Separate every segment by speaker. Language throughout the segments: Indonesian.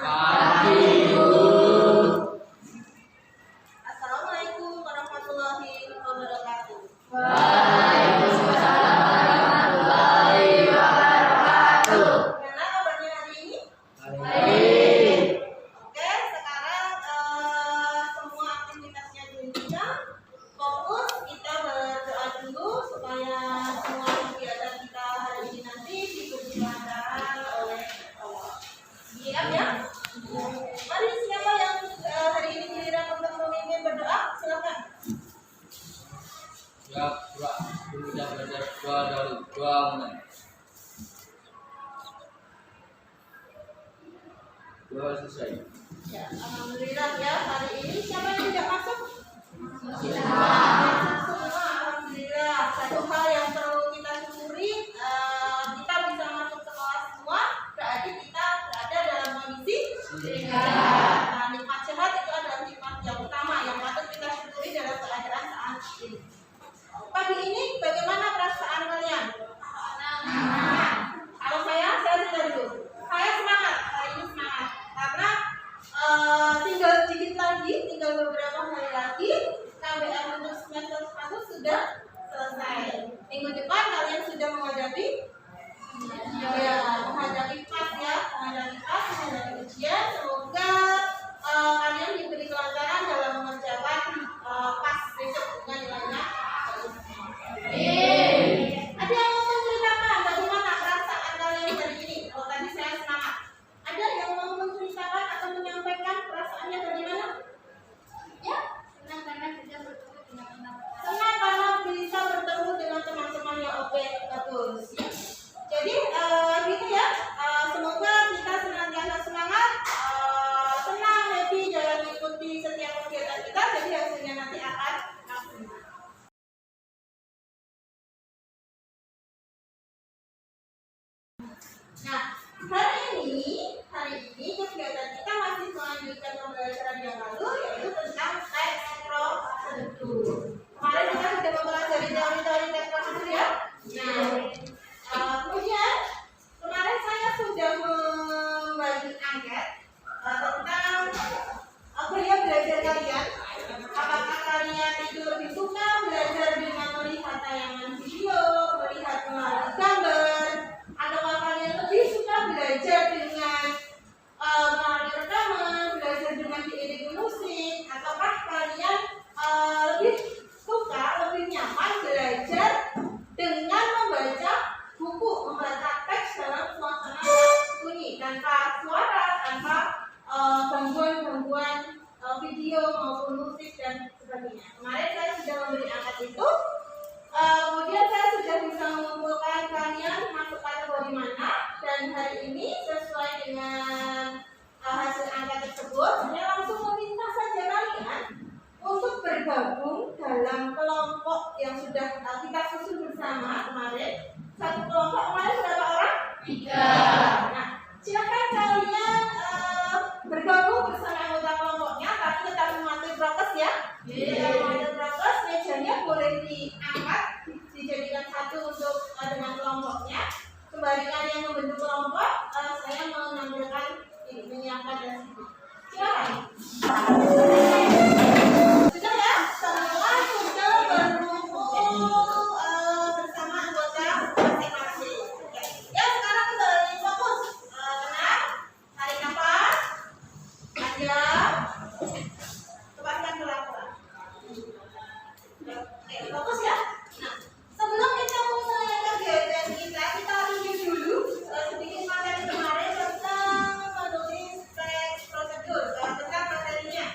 Speaker 1: Pagi, Bu.
Speaker 2: Assalamualaikum warahmatullahi wabarakatuh.
Speaker 1: Waalaikumsalam warahmatullahi wabarakatuh.
Speaker 2: Gimana kabarnya hari ini?
Speaker 1: Baik.
Speaker 2: Oke, sekarang semua aktivitasnya dihentikan. Fokus, kita berdoa dulu supaya semua kegiatan kita hari ini nanti diberi kelancaran oleh Allah. Siap ya? Mari, siapa yang hari ini giliran untuk memimpin berdoa? Silakan.
Speaker 3: Siap, dua. Sudah belajar dua mulai. Dua selesai.
Speaker 2: Ya, alhamdulillah ya, hari ini siapa yang tidak masuk? Semua, alhamdulillah. Satu hal yang perlu kita syukuri, kita bisa masuk sekolah semua, berarti kita berada dalam kondisi sehat. Nah, nikmat sehat itu adalah nikmat yang utama yang patut kita syukuri dalam keadaan saat ini. Pagi ini bagaimana perasaan kalian? Kalau saya sudah dulu. Saya semangat, hari ini semangat karena tinggal sedikit lagi, tinggal beberapa hari lagi KBM untuk semester 1 sudah selesai. Minggu depan kalian sudah menghadapi menghadapi PAS ya, menghadapi ujian. Semoga kalian diberi kelancaran dalam mengerjakan PAS besok dengan nilainya. Ada yang mau menceritakan bagaimana perasaan kalian hari ini? Kalau tadi saya semangat. Ada yang mau menceritakan atau menyampaikan perasaannya bagaimana? Ya? Senang karena bisa bertemu dengan teman-teman yang oke, bagus. Jadi gitu ya. Semoga kita senantiasa semangat, senang, happy dalam mengikuti setiap kegiatan kita. Jadi hasilnya nanti akan maksimal. Nah, hari ini kegiatan kita masih melanjutkan pembelajaran yang lalu, yaitu tentang teks prosedur. Kemarin kita sudah mempelajari teori-teori teks prosedur ya. Nah, kemudian kemarin saya sudah membagi angket tentang belajar kalian. Apakah kalian itu lebih suka belajar dengan melihat tayangan video, melihat melalui gambar, atau kalian lebih suka belajar dengan melalui rekaman, belajar dengan diiringi musik, ataukah kalian lebih suka, lebih nyaman belajar dengan membaca buku, membaca teks dalam suasana sunyi, tanpa suara, tanpa gangguan-gangguan video maupun musik dan sebagainya. Kemarin saya sudah memberi angkat itu. Kemudian saya sudah bisa mengumpulkan kalian masuk kategori mana, dan hari ini sesuai dengan hasil angka tersebut, saya langsung meminta saja kalian untuk bergabung dalam kelompok yang sudah kita susun bersama kemarin. Satu kelompok kemarin berapa orang? 3. Nah, silakan kalian bergabung bersama anggota kelompoknya, tapi tetap mematuhi prokes ya. Tetap mematuhi prokes, mejanya boleh diangkat, dijadikan satu untuk dengan kelompoknya. Kembali kalian membentuk kelompok, saya menampilkan ini, menyiapkan dan silakan. Sudah ya, semua sudah berkumpul bersama anggota masing-masing. Ya, sekarang kembali fokus. Tenang, tarik nafas. Ada, lepaskan pelan-pelan. Oke, fokus ya. Nah, sebelum kita mulai kegiatan kita review dulu sedikit materi kemarin tentang menulis teks prosedur, tentang materinya.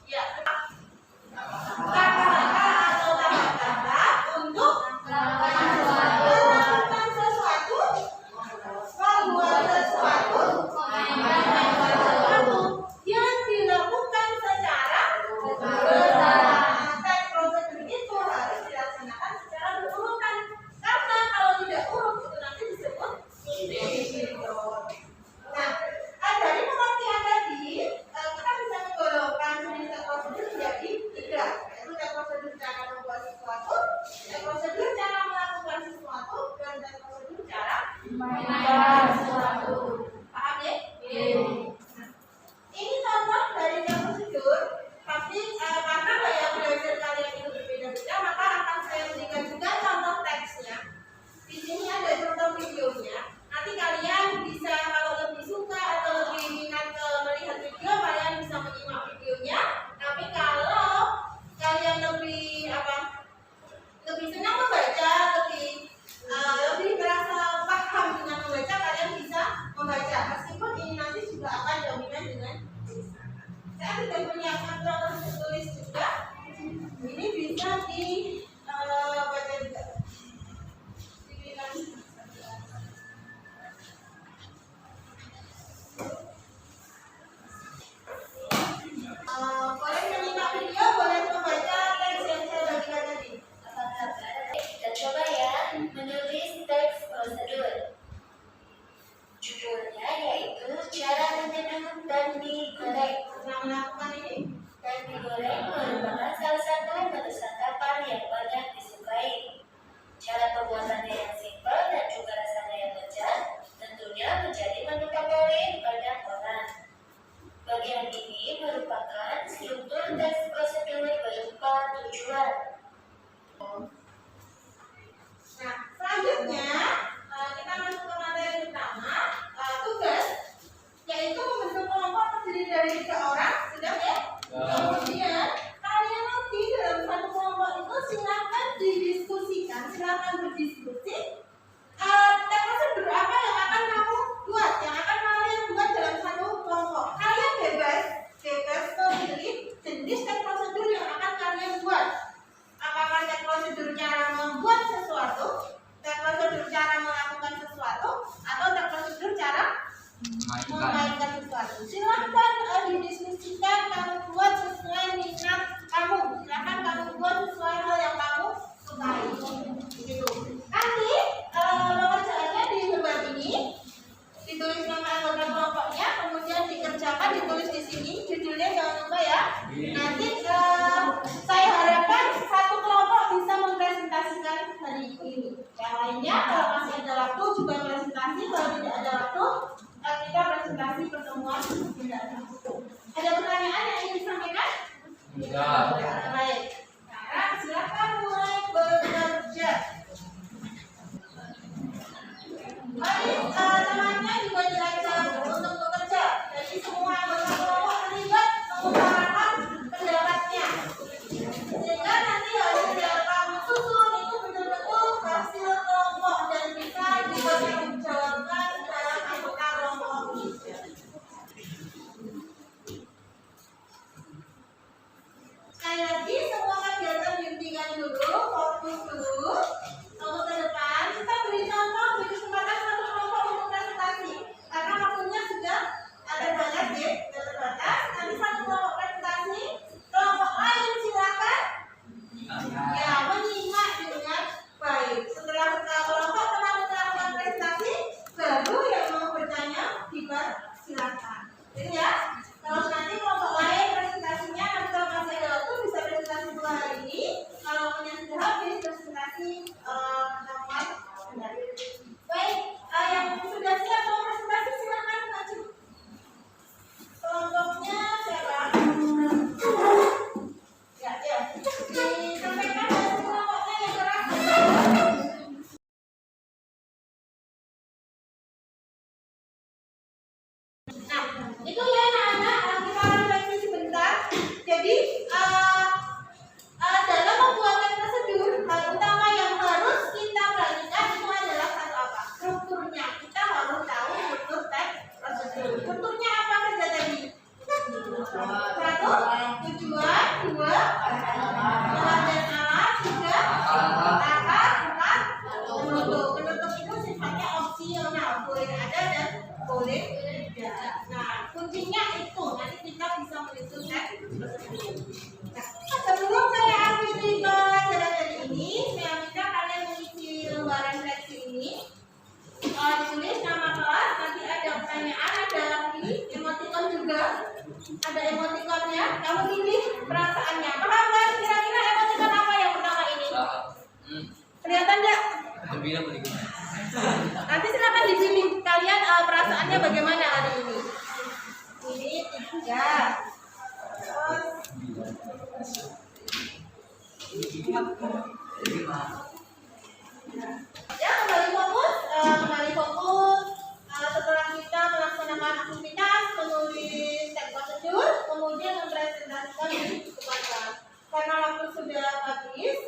Speaker 2: Ya. Kata-kata atau tambah-tambah untuk melakukan sesuatu, membuat sesuatu, yang dilakukan secara teks prosedur itu harus dilaksanakan secara berurutan. Karena kalau tidak urut itu nanti disebut indikator. Nah, dari pengertian tadi kita bisa menggolongkan jenis teks prosedur menjadi tiga, yaitu teks prosedur cara membuat sesuatu, teks prosedur cara melakukan sesuatu, dan teks prosedur cara memainkan sesuatu. Paham ya? Nah, ini contoh dari teks prosedur. Tapi karena gaya belajar kalian itu berbeda-beda, maka akan saya berikan juga contoh teksnya. Di sini ada contoh videonya. Nanti kalian bisa kalau lebih suka atau lebih minat melihat video, kalian bisa menyimak videonya. Tapi kalau kalian lebih lebih senang membaca, lebih merasa paham dengan membaca, kalian bisa membaca. Meskipun ini nanti juga akan dominan dengan tulisan. Saya sudah menyiapkan contoh tertulis juga. Ini bisa dibaca juga. Boleh menyimak video, boleh membaca teks yang saya bagikan tadi.
Speaker 1: Kita coba ya menulis teks prosedur. Judulnya yaitu cara menyeduh dan digoreng.
Speaker 2: Nah, melakukan ini.
Speaker 1: Dan digoreng merupakan salah satu menu santapan yang banyak disukai. Cara pembuatannya yang simpel dan juga rasanya yang lezat tentunya menjadi menu favorit banyak orang. Bagian ini merupakan struktur teks prosedur berupa tujuan.
Speaker 2: Nah, selanjutnya kita masuk ke materi utama, tugas, yaitu membentuk kelompok terdiri dari 3 orang, sudah ya? Kemudian kalian nanti dalam satu kelompok itu silakan didiskusikan, silakan berdiskusi. Teks prosedur apa yang akan kamu buat, yang akan kalian buat dalam satu kelompok? Kalian bebas memilih jenis teks prosedur yang akan kalian buat. Apakah teks prosedur cara membuat sesuatu, teks prosedur cara melakukan sesuatu, atau teks prosedur cara memainkan sesuatu? Silahkan didiskusikan, kamu buat sesuai minat kamu. Silahkan kamu buat sesuai hal yang kamu sukai. Gitu. Nanti pengerjaannya di lembar ini ditulis nama anggota kelompoknya, kemudian dikerjakan, ditulis di sini judulnya, jangan lupa ya. Nanti saya harapkan satu kelompok bisa mempresentasikan hari ini. Yang lainnya kalau masih ada waktu juga presentasi, kalau tidak ada waktu kita presentasi pertemuan mendatang. Ada pertanyaan yang ingin disampaikan?
Speaker 3: Tidak.
Speaker 2: Baik. Sekarang silakan mulai bekerja. Baik, temannya juga diajak untuk bekerja. Jadi semua anggota kelompok terlibat mengutarakan pendapatnya. Sehingga nanti hasil yang kamu susun itu betul-betul hasil kelompok dan bisa dipertanggungjawabkan dalam anggota kelompok ini. Sekali lagi semua kegiatan dihentikan dulu, fokus dulu. Untuk ke depan kita beri contoh, beri kesempatan satu kelompok untuk presentasi. Karena waktunya sudah ada banyak ya, sudah terbatas. Nanti satu kelompok presentasi, kelompok lain silakan ya menyimak dengan baik. Setelah kelompok telah melakukan presentasi, baru yang mau bertanya dipersilakan. Jadi ya, kalau nanti kelompok lain presentasinya, nanti kalau masih ada waktu bisa presentasi 2 hari ini. Kalau punya sudah habis presentasi pertemuan mendatang. Baik, yang sudah siap mau presentasi silakan maju. Kelompoknya siapa? Ya. Disampaikan dari kelompoknya yang gerak. Nah, itu ya anak-anak, kita refleksi sebentar. Jadi dalam membuat teks prosedur, hal utama yang harus kita perhatikan itu adalah satu apa? Strukturnya. Kita harus tahu struktur teks prosedur. Struktur kuncinya itu nanti kita bisa menghitung teks tersebut. Nah, sebelum saya akhiri pelajaran hari ini, saya minta kalian mengisi lembaran teks ini. Ditulis nama kelas, nanti ada pertanyaan, ada lagi emoticon juga, ada emoticonnya. Kamu pilih perasaannya. Paham kan? Kira-kira emoticon apa yang pertama ini? Kelihatan nggak?
Speaker 3: Gembira berikut.
Speaker 2: Nanti silakan dipilih kalian perasaannya bagaimana hari ini. Ini 3. Ya, kembali fokus. Setelah kita melaksanakan aktivitas, menulis teks prosedur, kemudian mempresentasikan di depan kelas. Karena waktu sudah habis,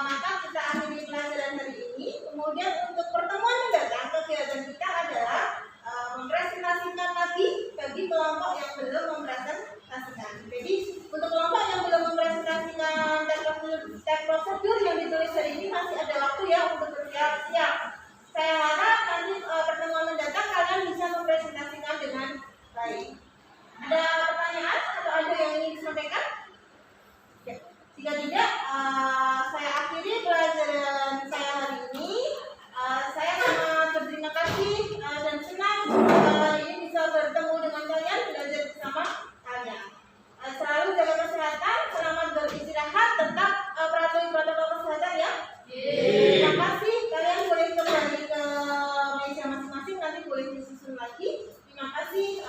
Speaker 2: maka kita akhiri pelajaran hari ini. Kemudian untuk pertemuan mendatang, kegiatan kita adalah mempresentasikan lagi bagi kelompok yang belum mempresentasikan. Jadi untuk kelompok yang belum mempresentasikan teks prosedur yang ditulis hari ini masih ada waktu ya untuk bersiap-siap. Saya harap nanti pertemuan mendatang kalian bisa mempresentasikan dengan baik. Ada pertanyaan atau ada yang ingin disampaikan? Ya. Jika tidak, saya akhiri pelajaran saya hari ini. Saya sangat berterima kasih dan senang hari ini bisa bertemu dengan kalian, belajar bersama kalian. Selalu jaga kesehatan, selamat beristirahat, tetap patuhi protokol kesehatan ya. Terima kasih. Kalian boleh kembali ke meja masing-masing, nanti boleh disusun lagi. Terima kasih.